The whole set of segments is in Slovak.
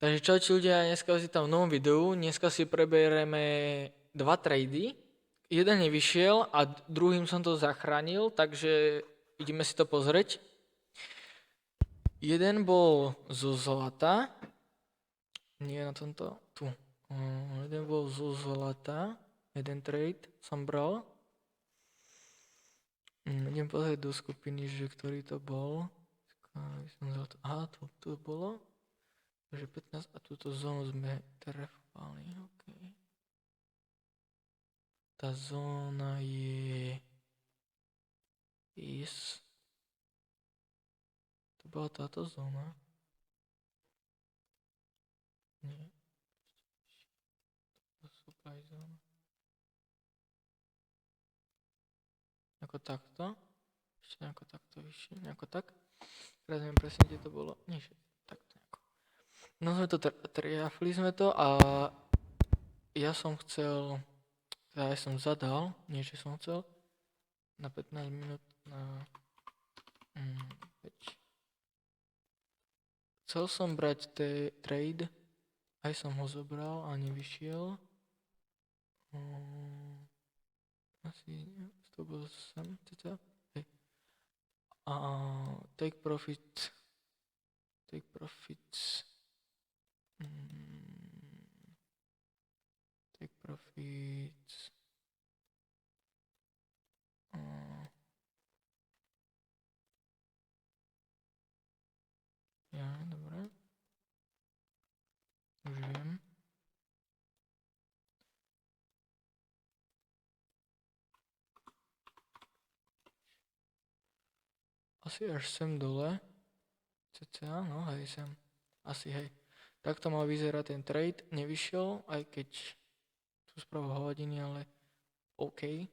Takže čaute ľudia, dneska si tam v novom videu. Dneska si preberieme dva trady. Jeden nevyšiel a druhým som to zachránil, takže ideme si to pozrieť. Jeden bol zo zlata. Nie na tomto, tu. Jeden bol zo zlata. Jeden trade som bral. Idem pozrieť do skupiny, že ktorý to bol. Aha, tu bolo. Takže 15 a túto zónu sme trefovali, ok. Tá zóna je... Yes. To bola táto zóna. Nie. To supply zóna. Ako takto. Ešte nejako takto vyššie, nejako tak. Teraz neviem presne, kde to bolo. Nie, takto nejako. No sme to triafli sme to a ja som chcel, teda ja som zadal, niečo som chcel, na 15 minút na 5. Chcel som brať trade, aj som ho zobral a nevyšiel. Asi to bol sem, teda. Hej. A take profits. Take profits. Ja, dobre. Už viem. Asi až sem dole. CCA, no hej, sem. Asi hej. Takto mal vyzerať ten trade, nevyšiel, aj keď tu spravo hovadiny, ale OK.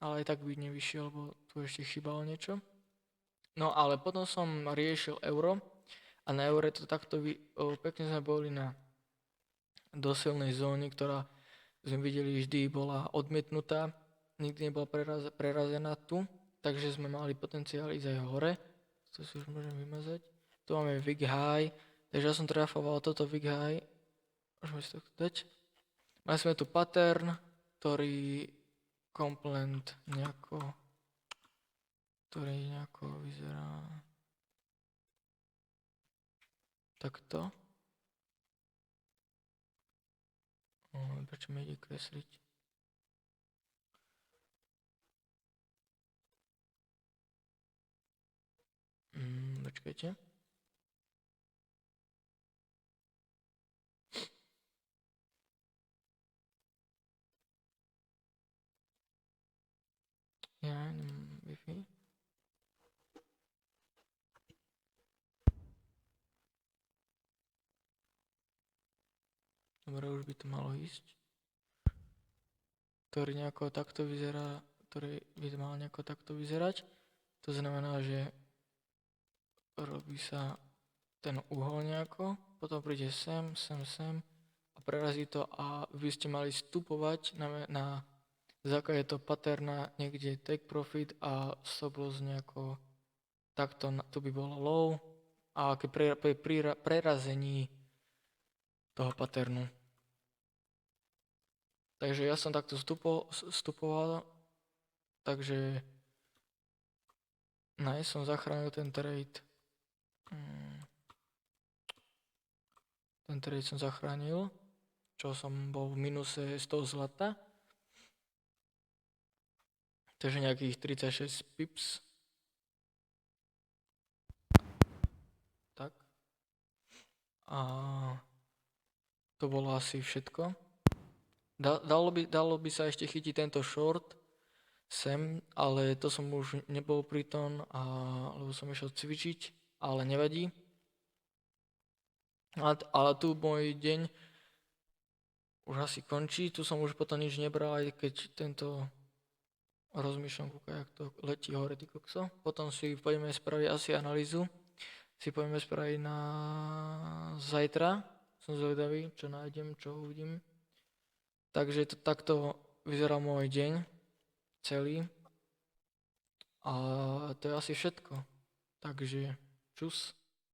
Ale aj tak by nevyšiel, lebo tu ešte chýbalo niečo. No ale potom som riešil euro a na eure to takto pekne sme boli na dosilnej zóne, ktorá sme videli vždy bola odmietnutá, nikdy nebola prerazená tu, takže sme mali potenciál ísť aj hore. To si už môžem vymazať. Tu máme Big High, takže ja som trafoval toto Big High. Môžeme si to dať. Mali sme tu pattern, ktorý komplet nejako vyzerá takto. Prečo mi ide kresliť? Počkajte. Ja nemám Wi-Fi. Dobre, už by to malo ísť. Ktorý nejako takto vyzerá, ktorý by mal nejako takto vyzerať. To znamená, že robí sa ten uhol nejako, potom príde sem a prerazí to a vy ste mali vstupovať na základe toho patterna niekde take profit a stop loss nejako takto, tu by bolo low a pri prerazení toho patternu. Takže ja som takto vstupoval, takže som zachránil ten trade. Ten trade som zachránil, čo som bol v minuse z toho zlata. Takže nejakých 36 pips. Tak. A to bolo asi všetko. Dalo by sa ešte chytiť tento short sem, ale to som už nebol pri tom, lebo som išiel cvičiť, ale nevadí. Ale tu môj deň už asi končí, tu som už potom nič nebral, aj keď tento rozmýšľam, jak to letí hore, ty kokso. Potom si poďme spraviť asi analýzu, si poďme spraviť na zajtra, som zvedavý, čo nájdem, čo uvidím. Takže takto vyzerá môj deň celý a to je asi všetko. Takže čus.